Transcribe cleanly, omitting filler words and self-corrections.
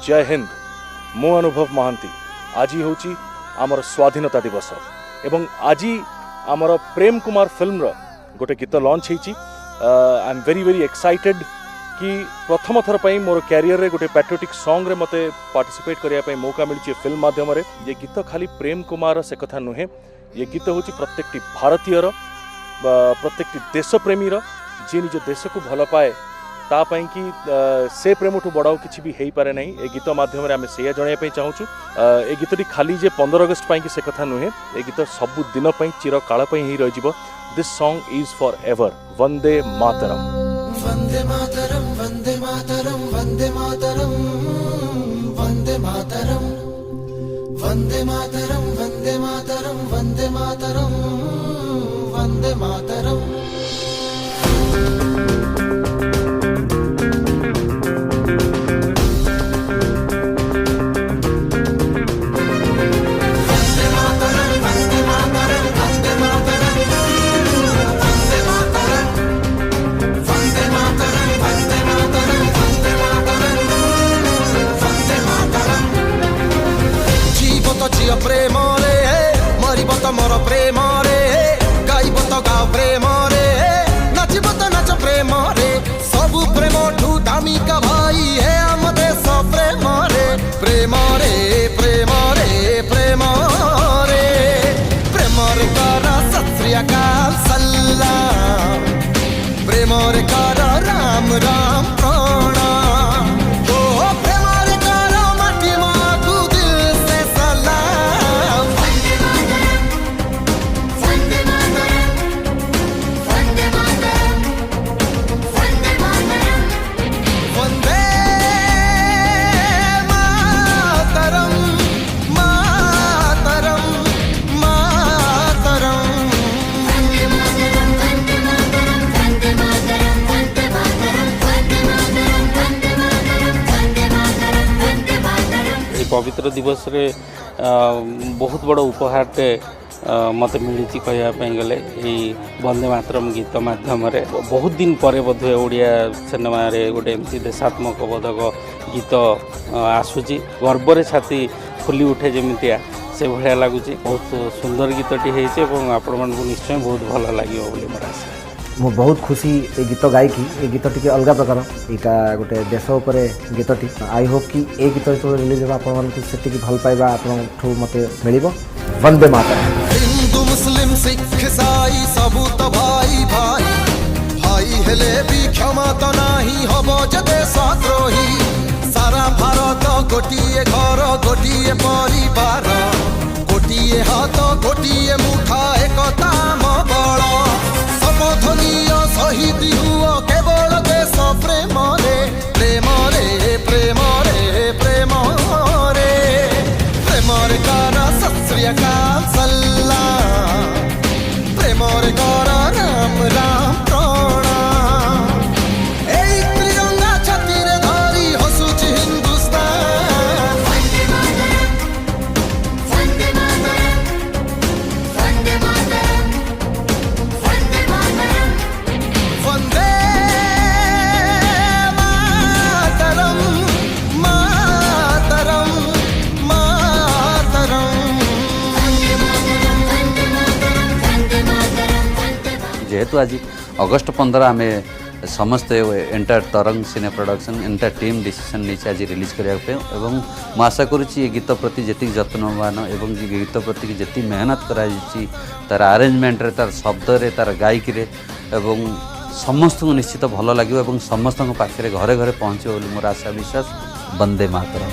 जय हिंद मो अनुभव महांती आज हूँ आमर स्वाधीनता दिवस एवं आज आमर प्रेम कुमार फिल्म रो गोटे गीत लॉन्च होती I am very very excited कि प्रथम थर पर मोर कैरियर रे गोटे पैट्रियोटिक सॉन्ग रे मते पार्टिसिपेट करने मौका मिली फिल्म माध्यम ये गीत खाली प्रेम कुमार से कथा नुहे ये गीत हूँ प्रत्येक भारतीय प्रत्येक देशप्रेमी जी निज देश को भल पाए तापाई कि से प्रेम ठू बड़ा किसी भी हो पारे ना ये गीत मध्यम आम से जनवाई चाहूँ ये गीतटी खाली जे 15 अगस्त पाई कि से कथा नुहे ये गीत सब दिन चिर काल ही रही this song is forever Vande Mataram Vande Mataram Vande Mataram Vande Mataram Vande Mataram Vande Mataram Vande Mataram Vande Mataram Vande Mataram प्रेम रे मरब तो मोर प्रेम रे गाइब तो गा प्रेम रे नाचब तो नाच प्रेम रे सबु प्रेम ठू दामी का भाई है आम देश प्रेम रे प्रेम रे प्रेम रे प्रेम रे प्रेम रे कर सत श्री अकाल सलाम प्रेम रे कर राम राम प्रणाम पवित्र दिवस रे बहुत बड़ उपहारटे मत मिली कहवाई गले वंदे मातरम गीत माध्यम बहुत दिन पर बोधे ओडिया सिनेमा रे गोटे एमती देशात्मक बोधक गीत आसूची गर्व छाती फुली उठे जमितिया से भाया लगुच बहुत सुंदर गीतटी होती आपण मानक निश्चय बहुत भल लगे मोर आशा मु बहुत खुशी ये गीत गायकी ये गीत टी अलग प्रकार यहाँ गोटे देश उपर गीतटी आई होप कि ये गीत जो रिलीज हो आपको भल पाइबा आपठू मत मिल वंदे मातरम हिंदू मुस्लिम सिख ईसाई सबू तो भाई भाई भाई हेले भी क्षमा तो नहीं हबो जे देशद्रोही सारा भारत गोटिए घर गोटिए परिवार गोटिए हाथ गोटिए मुठा एकता बल सबधनीय शहीद हुओ केवल देश प्रेम रे प्रेम रे प्रेम रे प्रेम रे प्रेम रे कर सत श्री अकाल सलाम प्रेम रे कर राम राम प्रणाम एई त्रिरंगा छाती रे धरी हसुची हिंदुस्तान वंदे मातरम वंदे मातरम वंदे मातरम वंदे मातरम वंदे मातरम मातरम मातरम जेहेतु आज अगस्ट 15 आम समस्ते एंटायर तरंग सिने प्रोडक्शन एंटायर टीम डिसीजन नहीं आज रिलीज करने और मुझे आशा करुँची गीत प्रति जी जत्नवान एवं गीत प्रति जी मेहनत कर आरेंजमेंट रे तार शब्द रे तार गायकी रे एवं समस्त को निश्चित भल लगे और समस्त पाखे घरे घरे पहुँचे बोली मोर आशा विश्वास वंदे मातरम।